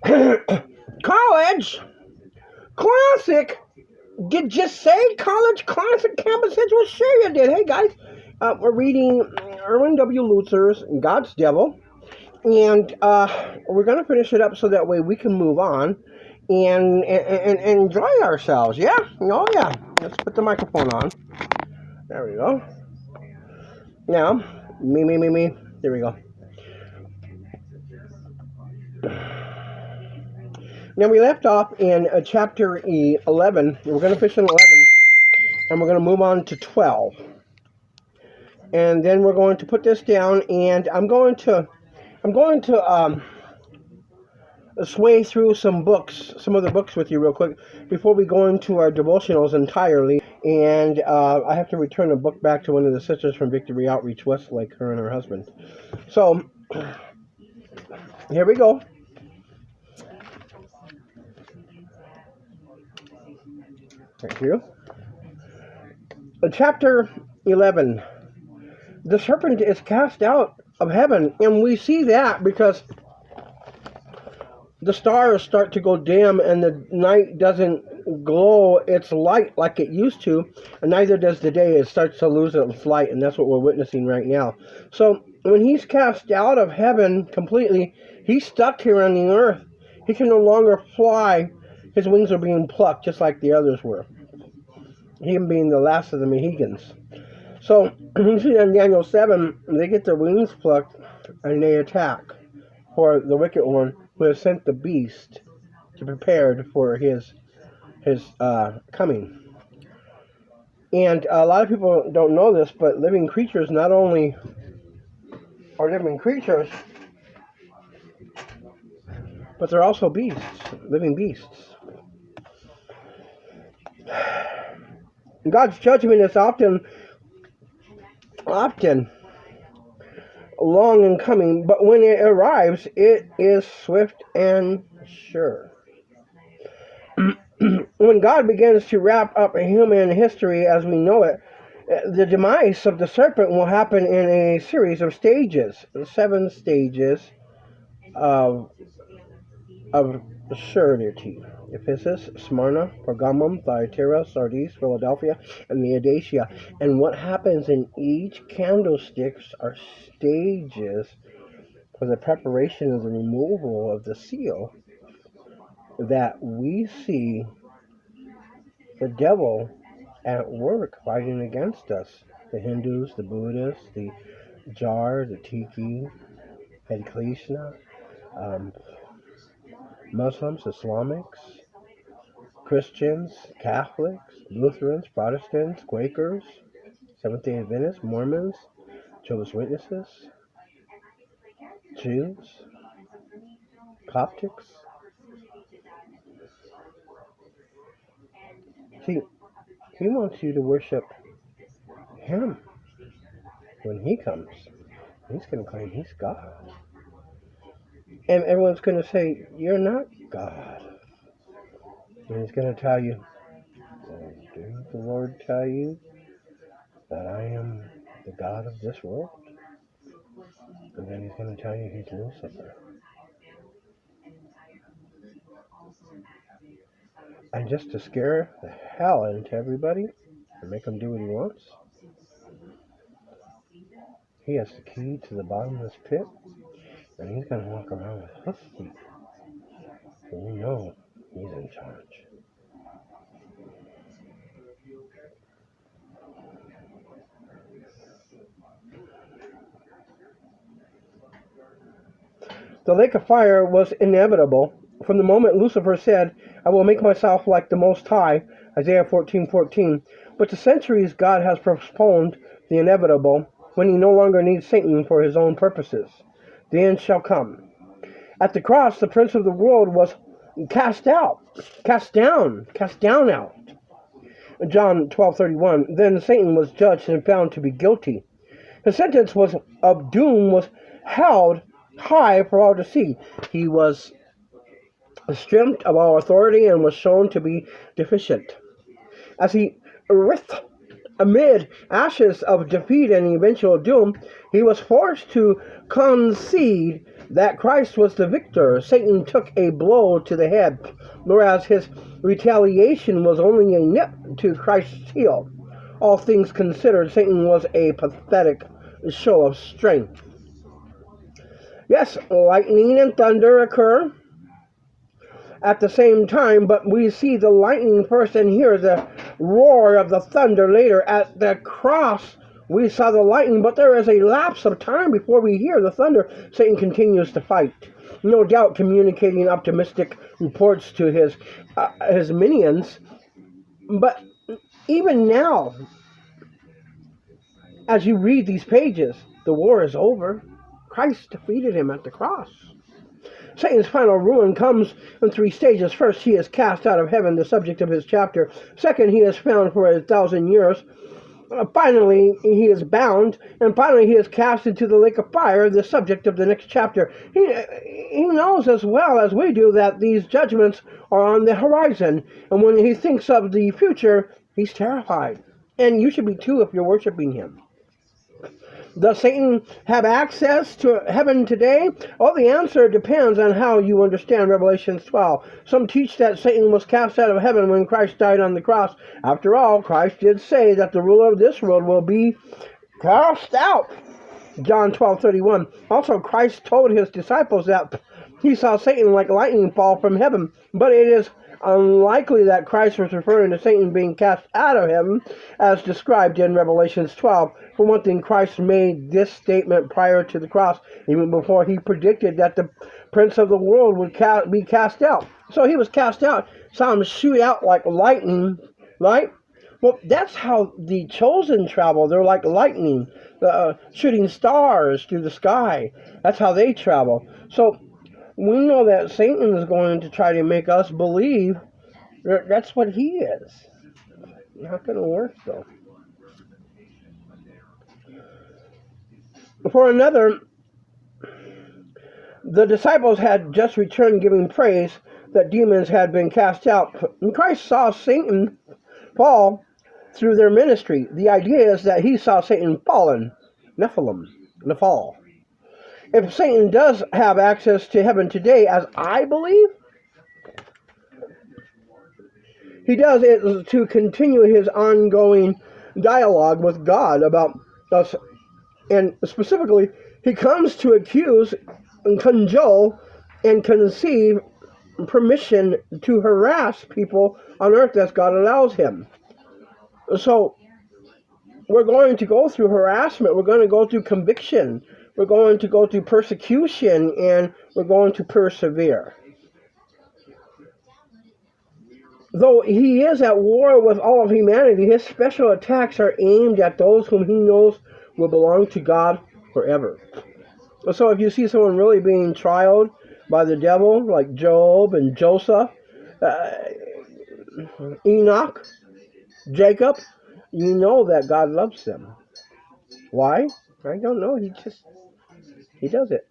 College Classic. Did you say College Classic Campus Hits? Well, sure you did. Hey, guys. We're reading Erwin W. Lutzer's God's Devil. And we're going to finish it up so that way we can move on and enjoy ourselves. Yeah? Oh, yeah. Let's put the microphone on. There we go. Now, me. There we go. Now, we left off in chapter 11. We're going to finish in 11. And we're going to move on to 12. And then we're going to put this down. And I'm going to sway through some other books with you real quick before we go into our devotionals entirely. And I have to return a book back to one of the sisters from Victory Outreach Westlake, her and her husband. So, here we go. Thank you. Chapter 11. The serpent is cast out of heaven, and we see that because the stars start to go dim and the night doesn't glow its light like it used to, and neither does the day. It starts to lose its light, and that's what we're witnessing right now. So when he's cast out of heaven completely, he's stuck here on the earth. He can no longer fly. His wings are being plucked just like the others were, him being the last of the Mohegans. So you see in Daniel 7, they get their wings plucked and they attack for the wicked one who has sent the beast to prepare for his coming. And a lot of people don't know this, but living creatures not only are living creatures, but they're also beasts, living beasts. God's judgment is often long in coming, but when it arrives, it is swift and sure. When God begins to wrap up human history as we know it, the demise of the serpent will happen in a series of stages, 7 stages of surety. Ephesus, Smyrna, Pergamum, Thyatira, Sardis, Philadelphia, and Laodicea. And what happens in each candlestick are stages for the preparation of the removal of the seal, that we see the devil at work fighting against us. The Hindus, the Buddhists, the Jar, the Tiki, Hare Krishna, Muslims, Islamics, Christians, Catholics, Lutherans, Protestants, Quakers, Seventh-day Adventists, Mormons, Jehovah's Witnesses, Jews, Coptics. See, he wants you to worship him. When he comes, he's going to claim he's God. And everyone's going to say, you're not God. And he's going to tell you, didn't the Lord tell you that I am the God of this world? And then he's going to tell you he's Lucifer. And just to scare the hell into everybody and make them do what he wants, he has the key to the bottomless pit, and he's going to walk around with hoof feet. So you know he's in charge. The lake of fire was inevitable. From the moment Lucifer said, I will make myself like the Most High, Isaiah 14:14. But the centuries God has postponed the inevitable when he no longer needs Satan for his own purposes. The end shall come. At the cross, the prince of the world was cast down out. John 12:31. Then Satan was judged and found to be guilty. His sentence of doom was held high for all to see. He was stripped of all authority and was shown to be deficient. As he writhed Amid ashes of defeat and eventual doom, he was forced to concede that Christ was the victor. Satan took a blow to the head, whereas his retaliation was only a nip to Christ's heel. All things considered, Satan was a pathetic show of strength. Yes, lightning and thunder occur at the same time, but we see the lightning first and hear the roar of the thunder later. At the cross, we saw the lightning, but there is a lapse of time before we hear the thunder. Satan continues to fight, no doubt communicating optimistic reports to his minions. But even now, as you read these pages, the war is over. Christ defeated him at the cross. Satan's final ruin comes in 3 stages. First, he is cast out of heaven, the subject of his chapter. Second, he is found for 1,000 years. Finally, he is bound. And finally, he is cast into the lake of fire, the subject of the next chapter. He knows as well as we do that these judgments are on the horizon. And when he thinks of the future, he's terrified. And you should be too if you're worshiping him. Does Satan have access to heaven today? Well, the answer depends on how you understand Revelation 12. Some teach that Satan was cast out of heaven when Christ died on the cross. After all, Christ did say that the ruler of this world will be cast out. John 12:31. Also, Christ told his disciples that he saw Satan like lightning fall from heaven. But it is unlikely that Christ was referring to Satan being cast out of heaven as described in Revelation 12. For one thing, Christ made this statement prior to the cross, even before he predicted that the prince of the world would be cast out. So he was cast out, saw him shoot out like lightning, right? Well, that's how the chosen travel. They're like lightning, shooting stars through the sky. That's how they travel. So we know that Satan is going to try to make us believe that that's what he is. Not going to work, though. For another, the disciples had just returned giving praise that demons had been cast out. And Christ saw Satan fall through their ministry. The idea is that he saw Satan fallen, Nephilim, the fall. If Satan does have access to heaven today, as I believe, he does it to continue his ongoing dialogue with God about us. And specifically, he comes to accuse and cajole and conceive permission to harass people on earth as God allows him. So we're going to go through harassment. We're going to go through conviction. We're going to go through persecution, and we're going to persevere. Though he is at war with all of humanity, his special attacks are aimed at those whom he knows will belong to God forever. So if you see someone really being trialed by the devil, like Job and Joseph, Enoch, Jacob, you know that God loves them. Why? I don't know. He does it.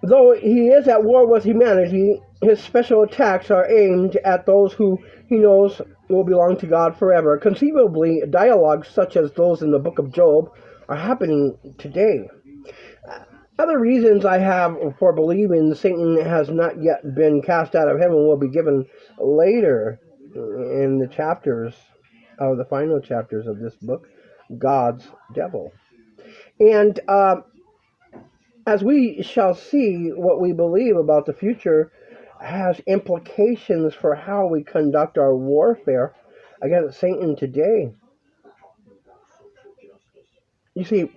Though he is at war with humanity, his special attacks are aimed at those who he knows will belong to God forever. Conceivably, dialogues such as those in the book of Job are happening today. Other reasons I have for believing Satan has not yet been cast out of heaven will be given later in the chapters of the final chapters of this book, God's Devil. And as we shall see, what we believe about the future has implications for how we conduct our warfare against Satan today. You see,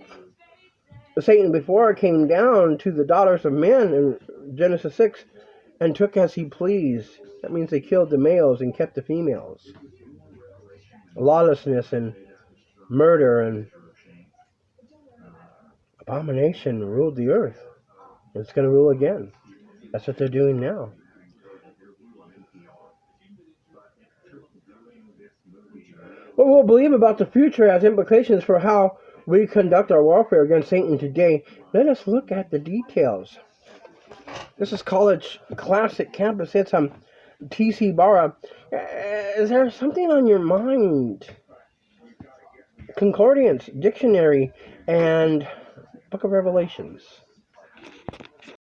Satan before came down to the daughters of men in Genesis 6 and took as he pleased. That means they killed the males and kept the females. Lawlessness and murder and abomination ruled the earth. It's going to rule again. That's what they're doing now. What we'll believe about the future has implications for how we conduct our warfare against Satan today. Let us look at the details. This is College Classic Campus. It's TcYbarra. Is there something on your mind? Concordance, dictionary, and Book of Revelations.